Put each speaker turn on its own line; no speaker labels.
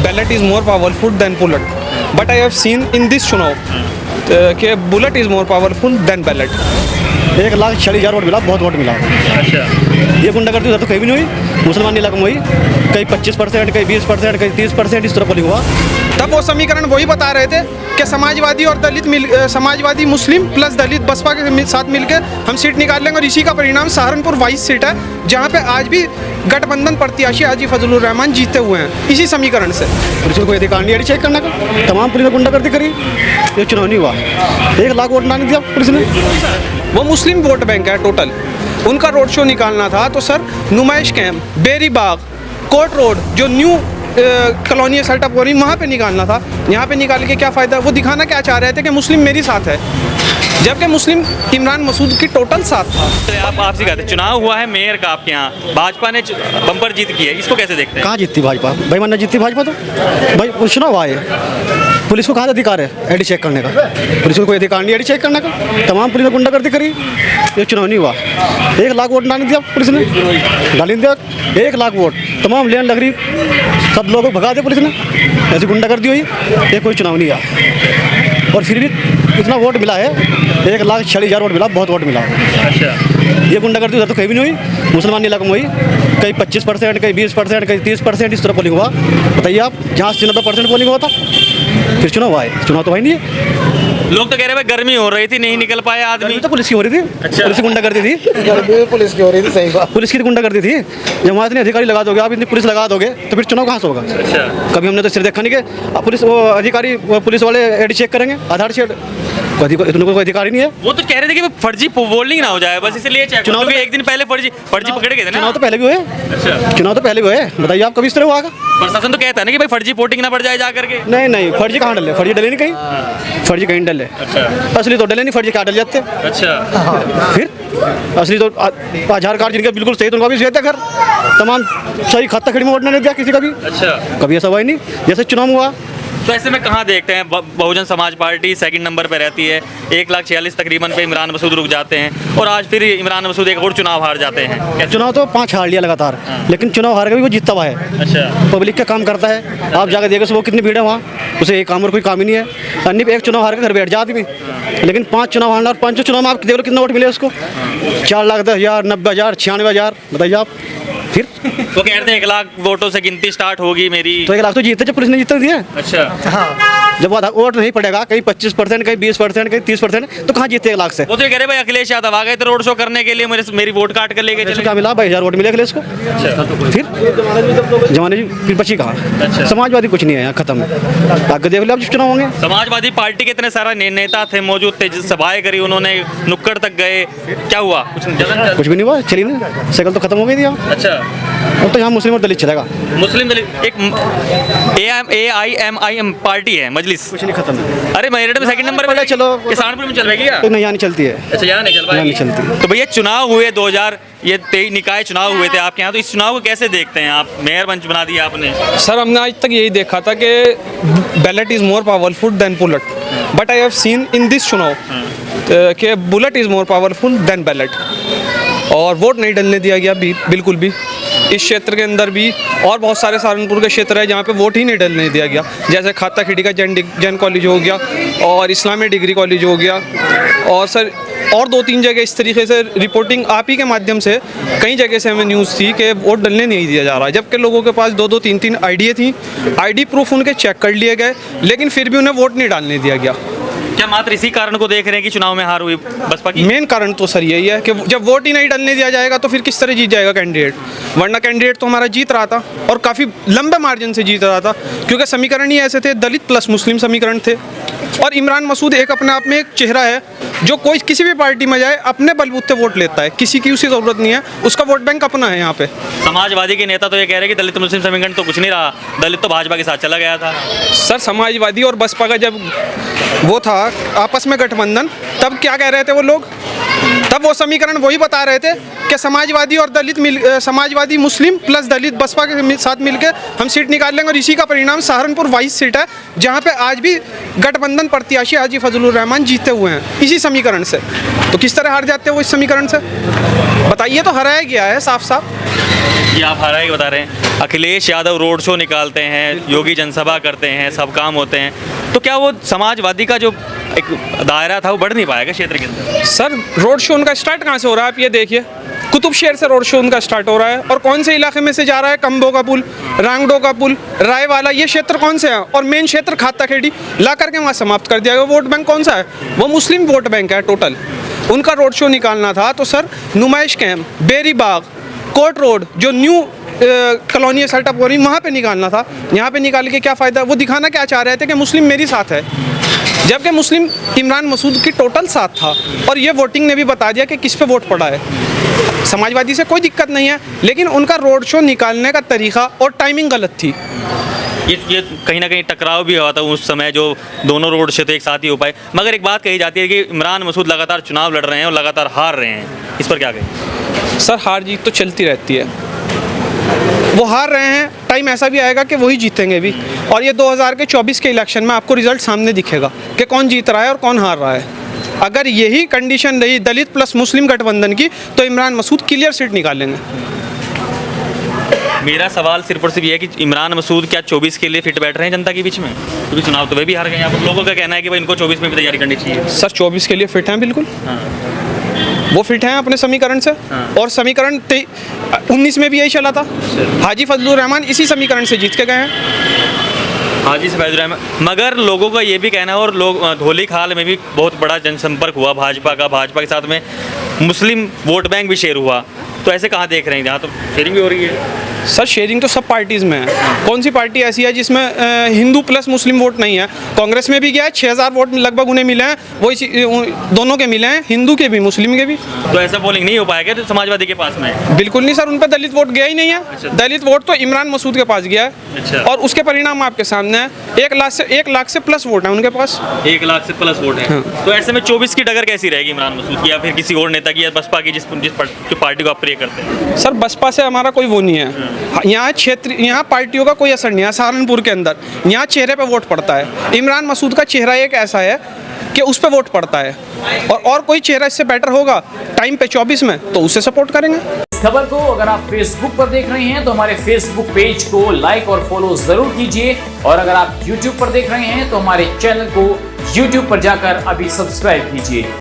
ballot is more powerful than bullet. But I have seen in this चुनाव कि bullet is more powerful than ballot.
1,40,000 vote मिला, बहुत vote मिला।
अच्छा,
ये गुंडागर्दी उधर तो कहीं भी नहीं हुई, मुसलमान इलाकों में हुई, कहीं 25%, कहीं 20%, कहीं 30%, इस तरह पोलिंग हुआ।
तब वो समीकरण वही बता रहे थे कि समाजवादी और दलित समाजवादी मुस्लिम प्लस दलित बसपा के साथ मिलकर हम सीट निकाल लेंगे, और इसी का परिणाम सहारनपुर 22 सीट है, जहाँ पे आज भी गठबंधन प्रत्याशी हाजी फजलुर रहमान जीते हुए हैं इसी समीकरण से।
पुलिस को कोई अधिकार नहीं है चेक करने का, तमाम पुलिस ने गुंडागर्दी करी, ये चुनाव नहीं हुआ। 1 लाख वोट ना दिया पुलिस ने।
वो मुस्लिम वोट बैंक है टोटल, उनका रोड शो निकालना था तो सर नुमाइश कैंप, बेरी बाग, कोर्ट रोड, जो न्यू कॉलोनी सेटअप हो रही वहाँ पे निकालना था। यहाँ पे निकाल के क्या फ़ायदा? वो दिखाना क्या चाह रहे थे कि मुस्लिम मेरी साथ है, जबकि मुस्लिम इमरान मसूद की टोटल साथ था।
तो आपसे कहते हैं चुनाव हुआ है मेयर का आपके यहाँ, भाजपा ने बम्पर जीत की है, इसको कैसे देखते हैं?
कहाँ जीतती भाजपा? भाई मन जीतती भाजपा तो भाई चुनाव हुआ है, पुलिस को कहाँ अधिकार है आईडी चेक करने का? पुलिस को कोई अधिकार नहीं आईडी चेक करने का, तमाम पुलिस ने गुंडागर्दी करी, ये चुनाव नहीं हुआ। 1 लाख वोट ना दिया पुलिस ने, डाली दिया 1 लाख वोट, तमाम लेन लग रही, सब लोगों को भगा दिया पुलिस ने, ऐसी गुंडागर्दी हुई, ये कोई चुनाव नहीं हुआ। और फिर भी इतना वोट मिला है, 1,40,000 वोट मिला, बहुत वोट मिला।
अच्छा,
ये गुंडागर्दी उधर तो कहीं भी नहीं हुई, मुसलमान इलाकों में हुई, कहीं 25%, कहीं 20%, कहीं 30%, इस तरह पोलिंग हुआ। बताइए आप, जहाँ 90% पोलिंग हुआ था, फिर चुनाव हुआ है? चुनाव तो भाई नहीं है।
लोग तो कह रहे भाई गर्मी हो रही थी, नहीं निकल पाए आदमी।
तो पुलिस की हो रही थी।
अच्छा।
पुलिस की गुंडागर्दी थी,
पुलिस की हो रही थी, सही बात।
पुलिस की गुंडागर्दी थी। जब वहाँ इतने अधिकारी लगा दोगे आप, इतनी पुलिस लगा दोगे, तो फिर चुनाव कहाँ से होगा?
अच्छा,
कभी हमने तो सिर देखा नहीं कि पुलिस वो अधिकारी वो पुलिस वाले आईडी चेक करेंगे, आधार चेक, इतने कोई अधिकारी नहीं है।
वो तो कह रहे थे कि फर्जी पोलिंग ना हो जाए, बस इसलिए चेक।
चुनाव
चुनाव एक दिन पहले फर्जी पकड़े गए थे ना।
चुनाव तो पहले भी हुए।
अच्छा,
चुनाव तो पहले भी हुए, बताइए आप कभी इस तरह हुआ?
प्रशासन तो कहता है ना कि भाई फर्जी वोटिंग ना बढ़ जाए जा करके।
नहीं, फर्जी कहाँ डले? फर्जी डले नहीं कहीं, फर्जी कहीं डले।
अच्छा,
असली तो डले नहीं, फर्जी क्या डल जाते?
अच्छा,
फिर असली तो आधार कार्ड जिनके बिल्कुल सही, तो उनका भी सही था घर, तमाम सही खाता खड़ी में वोट नहीं दिया किसी का भी,
अच्छा।
कभी ऐसा हुआ ही नहीं जैसे चुनाव हुआ।
तो ऐसे में कहाँ देखते हैं Bahujan Samaj party second number पे रहती है, 1,46,000 तकरीबन पे इमरान मसूद रुक जाते हैं, और आज फिर इमरान मसूद एक और चुनाव हार जाते हैं।
चुनाव तो 5 हार लिया लगातार, लेकिन चुनाव हार के भी वो जीतता हुआ है।
अच्छा,
पब्लिक का काम करता है, आप जाकर देखो वो कितनी भीड़ है वहाँ, उसे एक काम और कोई काम ही नहीं है। अन्य एक चुनाव हार के घर बैठ जाती भी, लेकिन 5 चुनाव हारना, और 5 चुनाव में आप देख लो कितने वोट मिले उसको, 4,10,000, 90,000, 96,000, बताइए आप। फिर
वो कहते हैं 1 लाख वोटों से गिनती स्टार्ट होगी मेरी।
तो 1 लाख तो जीते जब पुलिस ने जीतने दिए।
अच्छा,
जब वोट नहीं पड़ेगा, कहीं 25%, कहीं 20%, कहीं 30%, तो कहाँ जीते 1 लाख से?
वो तो कह रहे भाई अखिलेश यादव आ गए थे रोड शो करने के लिए, मेरी वोट काट कर ले गए।
क्या मिला? 22,000 वोट मिले अखिलेश को। फिर जमाने फिर बची कहाँ?
अच्छा।
समाजवादी कुछ नहीं है यहाँ, खत्म है। आगे देख लो आप, चुनाव होंगे।
समाजवादी पार्टी के इतने सारे नेता थे, मौजूद थे, सभाएं करी उन्होंने, नुक्कड़ तक गए, क्या हुआ?
कुछ भी नहीं हुआ, चलिए ना, साइकिल तो खत्म हो गई थी यहाँ।
अच्छा,
अब तो यहाँ मुस्लिम और दलित चलेगा,
मुस्लिम दलित एक AIMIM पार्टी है मजलिस।
कुछ नहीं, खत्म है।
अरे मेरठ में सेकंड नंबर पे,
चलो
किसानपुर में चल रही क्या?
तो नहीं, यहाँ नहीं चलती है।
अच्छा, यहाँ नहीं चल
यहाँ नहीं चलती।
तो भैया चुनाव हुए 2023 निकाय चुनाव हुए थे आपके यहाँ, तो इस चुनाव को कैसे देखते हैं आप? मेयर मंच बना दिया आपने।
सर हमने आज तक यही देखा था कि ballot is more powerful than bullet, but I have seen in this चुनाव कि bullet is more powerful than ballot, और वोट नहीं डलने दिया गया बिल्कुल भी। इस क्षेत्र के अंदर भी और बहुत सारे सहारनपुर के क्षेत्र है जहाँ पे वोट ही नहीं डलने दिया गया, जैसे खाता खिड़ी का जैन कॉलेज हो गया, और इस्लामी डिग्री कॉलेज हो गया, और सर और 2-3 जगह इस तरीके से रिपोर्टिंग आप ही के माध्यम से कई जगह से हमें न्यूज़ थी कि वोट डलने नहीं दिया जा रहा, जबकि लोगों के पास 2-2, 3-3 आईडी थी, आईडी प्रूफ उनके चेक कर लिए गए, लेकिन फिर भी उन्हें वोट नहीं डालने दिया गया।
क्या मात्र इसी कारण को देख रहे हैं कि चुनाव में हार हुई बसपा की?
मेन कारण तो सर यही है कि जब वोट ही नहीं डलने दिया जाएगा तो फिर किस तरह जीत जाएगा कैंडिडेट? वरना कैंडिडेट तो हमारा जीत रहा था, और काफ़ी लंबे मार्जिन से जीत रहा था, क्योंकि समीकरण ही ऐसे थे, दलित प्लस मुस्लिम समीकरण थे। और इमरान मसूद एक अपने आप में एक चेहरा है जो कोई किसी भी पार्टी में जाए अपने बलबूते वोट लेता है, किसी की उसी ज़रूरत नहीं है, उसका वोट बैंक अपना है यहाँ पे।
समाजवादी के नेता तो ये कह रहे हैं कि दलित मुस्लिम समीकरण तो कुछ नहीं रहा, दलित तो भाजपा के साथ चला गया था।
सर समाजवादी और बसपा का जब वो था आपस में गठबंधन, तब क्या कह रहे थे वो लोग? तब वो समीकरण वही बता रहे थे कि समाजवादी और दलित समाजवादी मुस्लिम प्लस दलित बसपा के साथ मिलकर हम सीट निकाल लेंगे, और इसी का परिणाम सहारनपुर 22 सीट है, जहाँ पे आज भी गठबंधन प्रत्याशी हाजी फजलुर रहमान जीते हुए हैं इसी समीकरण से। तो किस तरह हार जाते हैं वो इस समीकरण से? बताइए, तो हराया गया है साफ साफ।
ये आप हारा ही बता रहे हैं। अखिलेश यादव रोड शो निकालते हैं, योगी जनसभा करते हैं, सब काम होते हैं, तो क्या वो समाजवादी का जो एक दायरा था वो बढ़ नहीं पाएगा क्षेत्र के अंदर?
सर रोड शो उनका स्टार्ट कहाँ से हो रहा है आप ये देखिए, कुतुब शहर से रोड शो उनका स्टार्ट हो रहा है। और कौन से इलाके में से जा रहा है? कंबो का पुल, रांगडो का पुल, रायवाला, ये क्षेत्र कौन से हैं? और मेन क्षेत्र खाता खेड़ी ला करके वहाँ समाप्त कर दिया गया। वोट बैंक कौन सा है? वो मुस्लिम वोट बैंक है टोटल। उनका रोड शो निकालना था तो सर नुमाइश कैंप, बेरी बाग, कोर्ट रोड, जो न्यू कॉलोनी सेटअप हो रही वहाँ पे निकालना था। यहाँ पे निकाल के क्या फ़ायदा? वो दिखाना क्या चाह रहे थे कि मुस्लिम मेरी साथ है, जबकि मुस्लिम इमरान मसूद की टोटल साथ था। और ये वोटिंग ने भी बता दिया कि किस पे वोट पड़ा है। समाजवादी से कोई दिक्कत नहीं है, लेकिन उनका रोड शो निकालने का तरीका और टाइमिंग गलत थी।
ये कहीं ना कहीं टकराव भी हुआ था उस समय, जो दोनों रोड शो थे एक साथ ही हो पाए। मगर एक बात कही जाती है कि इमरान मसूद लगातार चुनाव लड़ रहे हैं और लगातार हार रहे हैं, इस पर क्या कहें?
सर हार जीत तो चलती रहती है, वो हार रहे हैं, टाइम ऐसा भी आएगा कि वही जीतेंगे भी। और ये 2024 के इलेक्शन में आपको रिजल्ट सामने दिखेगा कि कौन जीत रहा है और कौन हार रहा है। अगर यही कंडीशन रही दलित प्लस मुस्लिम गठबंधन की तो इमरान मसूद क्लियर सीट निकालेंगे।
मेरा सवाल सिर्फ और सिर्फ ये है कि इमरान मसूद क्या 24 के लिए फिट बैठ रहे हैं जनता के बीच में? क्योंकि चुनाव तो वे भी हार गए हैं। आप लोगों का कहना है कि भाई इनको 24 में भी तैयारी करनी चाहिए।
सर 24 के लिए फिट हैं बिल्कुल।
हाँ।
वो फिट हैं अपने समीकरण से।
हाँ।
और समीकरण 19 में भी यही चला था। हाजी फजलुर रहमान इसी समीकरण से जीत के गए हैं।
हाजी सफैदुर रहमान, मगर लोगों का ये भी कहना है, और लोग धोली खाल में भी बहुत बड़ा जनसंपर्क हुआ भाजपा का, भाजपा के साथ में मुस्लिम वोट बैंक भी शेयर हुआ, तो ऐसे कहाँ देख रहे हैं? यहाँ तो शेयरिंग भी हो रही है।
सर शेयरिंग तो सब पार्टीज़ में है। कौन सी पार्टी ऐसी है जिसमें हिंदू प्लस मुस्लिम वोट नहीं है? कांग्रेस में भी गया है, 6000 वोट लगभग उन्हें मिले हैं, वो इसी दोनों के मिले हैं, हिंदू के भी मुस्लिम के भी।
तो ऐसा पोलिंग नहीं हो पाएगा तो समाजवादी के पास में?
बिल्कुल नहीं सर, उन पर दलित वोट गया ही नहीं है।
अच्छा।
दलित वोट तो इमरान मसूद के पास गया है।
अच्छा।
और उसके परिणाम आपके सामने है। 1 लाख से प्लस वोट है उनके पास।
1 लाख से प्लस वोट है। तो ऐसे में 24 की डगर कैसी रहेगी इमरान मसूद की, या फिर किसी और नेता की, या बसपा की, जिस पार्टी को आप प्रे करते हैं?
सर बसपा से हमारा कोई वो नहीं है। यहाँ पार्टियों का कोई असर नहीं है। सहारनपुर के अंदर यहाँ चेहरे पे वोट पड़ता है। इमरान मसूद का चेहरा एक ऐसा है कि उस पे वोट पड़ता है, और कोई चेहरा इससे बेटर होगा टाइम पे 24 में तो उसे सपोर्ट करेंगे।
इस खबर को अगर आप फेसबुक पर देख रहे हैं तो हमारे फेसबुक पेज को लाइक और फॉलो जरूर कीजिए, और अगर आप यूट्यूब पर देख रहे हैं तो हमारे चैनल को यूट्यूब पर जाकर अभी सब्सक्राइब कीजिए।